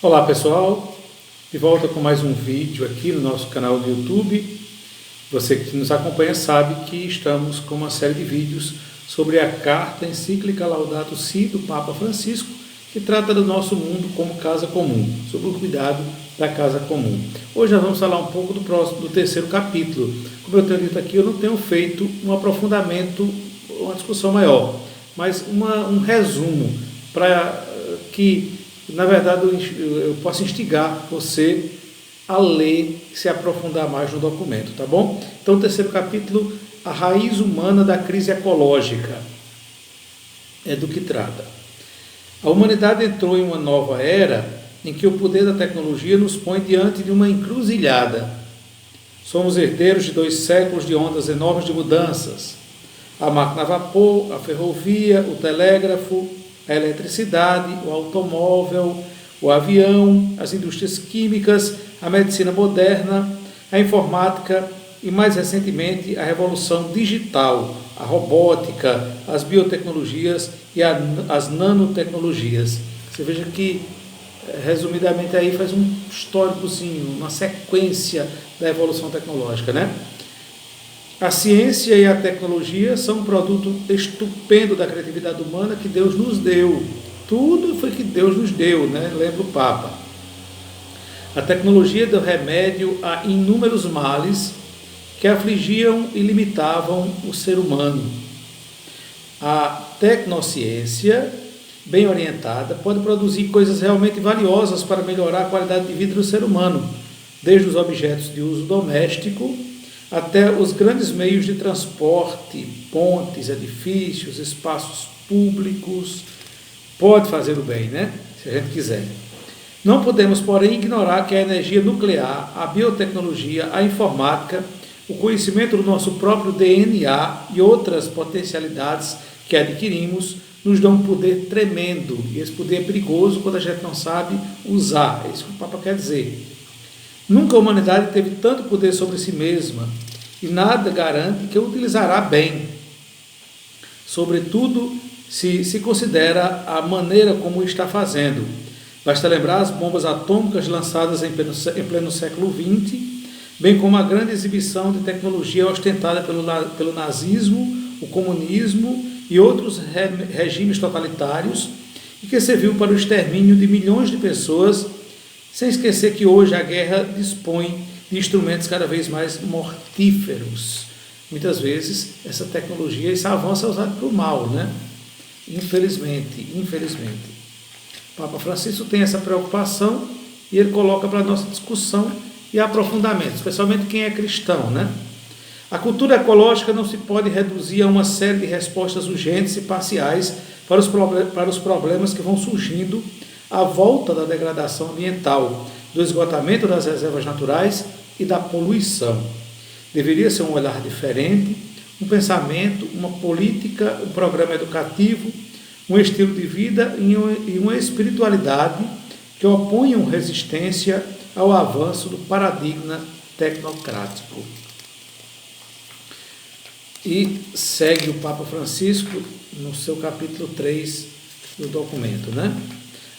Olá pessoal, de volta com mais um vídeo aqui no nosso canal do YouTube. Você que nos acompanha sabe que estamos com uma série de vídeos sobre a carta encíclica Laudato Si do Papa Francisco, que trata do nosso mundo como casa comum, sobre o cuidado da casa comum. Hoje nós vamos falar um pouco do terceiro capítulo. Como eu tenho dito aqui, eu não tenho feito um aprofundamento, uma discussão maior, mas um resumo para que, na verdade, eu possa instigar você a ler e se aprofundar mais no documento, tá bom? Então, o terceiro capítulo, a raiz humana da crise ecológica, é do que trata. A humanidade entrou em uma nova era em que o poder da tecnologia nos põe diante de uma encruzilhada. Somos herdeiros de 2 séculos de ondas enormes de mudanças. A máquina a vapor, a ferrovia, o telégrafo, a eletricidade, o automóvel, o avião, as indústrias químicas, a medicina moderna, a informática e, mais recentemente, a revolução digital, a robótica, as biotecnologias e as nanotecnologias. Você veja que, resumidamente, aí faz um históricozinho, uma sequência da evolução tecnológica, né? A ciência e a tecnologia são um produto estupendo da criatividade humana que Deus nos deu. Tudo foi que Deus nos deu, né? Lembra o Papa. A tecnologia deu remédio a inúmeros males que afligiam e limitavam o ser humano. A tecnociência, bem orientada, pode produzir coisas realmente valiosas para melhorar a qualidade de vida do ser humano, desde os objetos de uso doméstico até os grandes meios de transporte, pontes, edifícios, espaços públicos. Pode fazer o bem, né? Se a gente quiser. Não podemos, porém, ignorar que a energia nuclear, a biotecnologia, a informática, o conhecimento do nosso próprio DNA e outras potencialidades que adquirimos nos dão um poder tremendo. E esse poder é perigoso quando a gente não sabe usar. É isso que o Papa quer dizer. Nunca a humanidade teve tanto poder sobre si mesma e nada garante que o utilizará bem. Sobretudo, se considera a maneira como o está fazendo. Basta lembrar as bombas atômicas lançadas em pleno século XX, bem como a grande exibição de tecnologia ostentada pelo nazismo, o comunismo e outros regimes totalitários, e que serviu para o extermínio de milhões de pessoas, sem esquecer que hoje a guerra dispõe de instrumentos cada vez mais mortíferos. Muitas vezes essa tecnologia, esse avanço é usado para o mal, né? Infelizmente. O Papa Francisco tem essa preocupação e ele coloca para a nossa discussão e aprofundamento, especialmente quem é cristão, né? A cultura ecológica não se pode reduzir a uma série de respostas urgentes e parciais para os problemas que vão surgindo à volta da degradação ambiental, do esgotamento das reservas naturais e da poluição. Deveria ser um olhar diferente, um pensamento, uma política, um programa educativo, um estilo de vida e uma espiritualidade que oponham resistência ao avanço do paradigma tecnocrático. E segue o Papa Francisco no seu capítulo 3 do documento, né?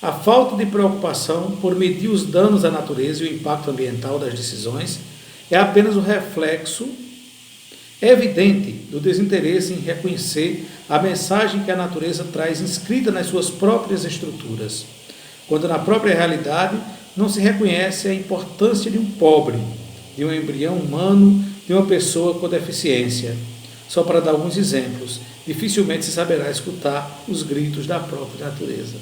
A falta de preocupação por medir os danos à natureza e o impacto ambiental das decisões é apenas o reflexo evidente do desinteresse em reconhecer a mensagem que a natureza traz inscrita nas suas próprias estruturas, quando na própria realidade não se reconhece a importância de um pobre, de um embrião humano, de uma pessoa com deficiência. Só para dar alguns exemplos, dificilmente se saberá escutar os gritos da própria natureza.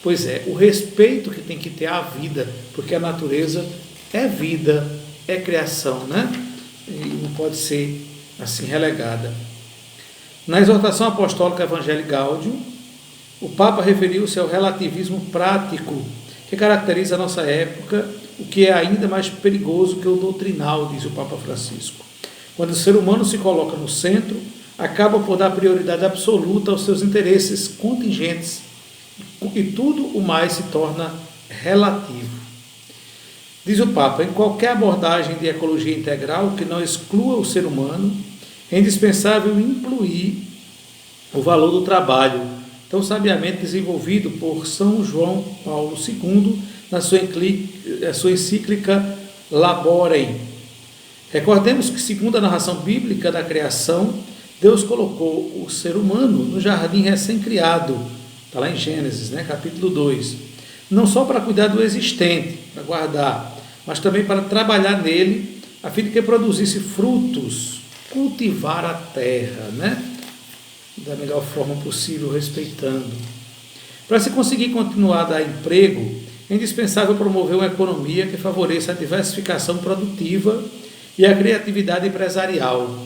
Pois é, o respeito que tem que ter à vida, porque a natureza é vida, é criação, né? E não pode ser assim relegada. Na exortação apostólica Evangelii Gaudium, o Papa referiu-se ao relativismo prático que caracteriza a nossa época, o que é ainda mais perigoso que o doutrinal, diz o Papa Francisco. Quando o ser humano se coloca no centro, acaba por dar prioridade absoluta aos seus interesses contingentes e tudo o mais se torna relativo. Diz o Papa, em qualquer abordagem de ecologia integral que não exclua o ser humano, é indispensável incluir o valor do trabalho, tão sabiamente desenvolvido por São João Paulo II na sua encíclica Laborem. Recordemos que, segundo a narração bíblica da criação, Deus colocou o ser humano no jardim recém-criado, está lá em Gênesis, capítulo 2, não só para cuidar do existente, para guardar, mas também para trabalhar nele, a fim de que produzisse frutos, cultivar a terra, da melhor forma possível, respeitando. Para se conseguir continuar a dar emprego, é indispensável promover uma economia que favoreça a diversificação produtiva e a criatividade empresarial.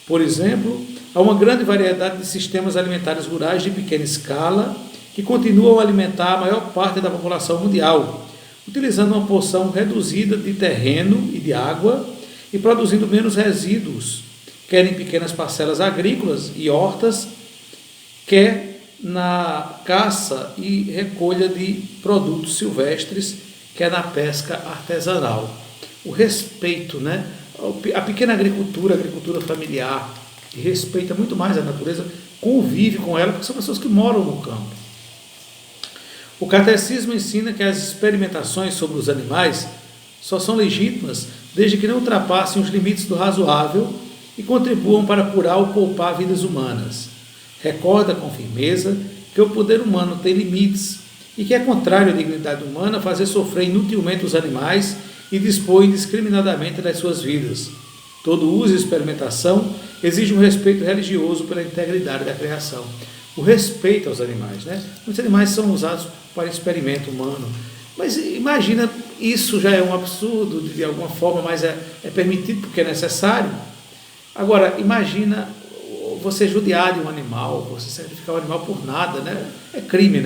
Por exemplo, há uma grande variedade de sistemas alimentares rurais de pequena escala que continuam a alimentar a maior parte da população mundial, utilizando uma porção reduzida de terreno e de água e produzindo menos resíduos, quer em pequenas parcelas agrícolas e hortas, quer na caça e recolha de produtos silvestres, quer na pesca artesanal. O respeito, a pequena agricultura, a agricultura familiar, que respeita muito mais a natureza, convive com ela, porque são pessoas que moram no campo. O catecismo ensina que as experimentações sobre os animais só são legítimas desde que não ultrapassem os limites do razoável e contribuam para curar ou poupar vidas humanas. Recorda com firmeza que o poder humano tem limites e que é contrário à dignidade humana fazer sofrer inutilmente os animais e dispor indiscriminadamente das suas vidas. Todo uso e experimentação exige um respeito religioso pela integridade da criação. O respeito aos animais, Muitos animais são usados para experimento humano. Mas imagina, isso já é um absurdo de alguma forma, mas é permitido porque é necessário. Agora, imagina você judiar de um animal, você sacrificar um animal por nada, É crime,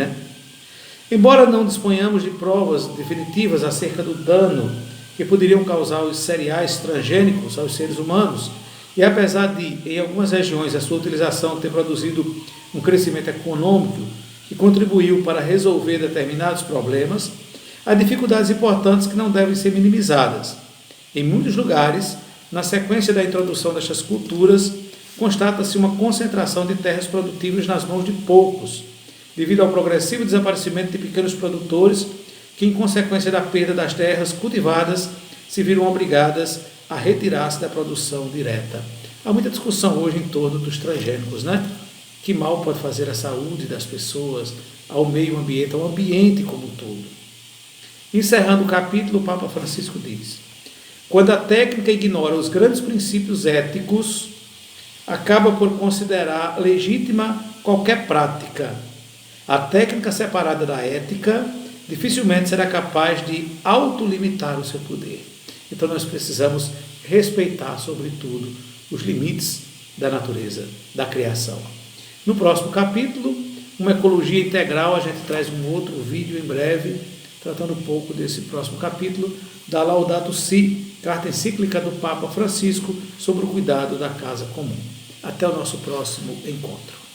Embora não disponhamos de provas definitivas acerca do dano que poderiam causar os cereais transgênicos aos seres humanos, e apesar de, em algumas regiões, a sua utilização ter produzido um crescimento econômico que contribuiu para resolver determinados problemas, há dificuldades importantes que não devem ser minimizadas. Em muitos lugares, na sequência da introdução destas culturas, constata-se uma concentração de terras produtivas nas mãos de poucos, devido ao progressivo desaparecimento de pequenos produtores que, em consequência da perda das terras cultivadas, se viram obrigadas a retirar-se da produção direta. Há muita discussão hoje em torno dos transgênicos, Que mal pode fazer à saúde das pessoas, ao meio ambiente, ao ambiente como um todo. Encerrando o capítulo, o Papa Francisco diz: quando a técnica ignora os grandes princípios éticos, acaba por considerar legítima qualquer prática. A técnica separada da ética dificilmente será capaz de autolimitar o seu poder. Então nós precisamos respeitar, sobretudo, os limites da natureza, da criação. No próximo capítulo, uma ecologia integral, a gente traz um outro vídeo em breve, tratando um pouco desse próximo capítulo, da Laudato Si, carta encíclica do Papa Francisco sobre o cuidado da casa comum. Até o nosso próximo encontro.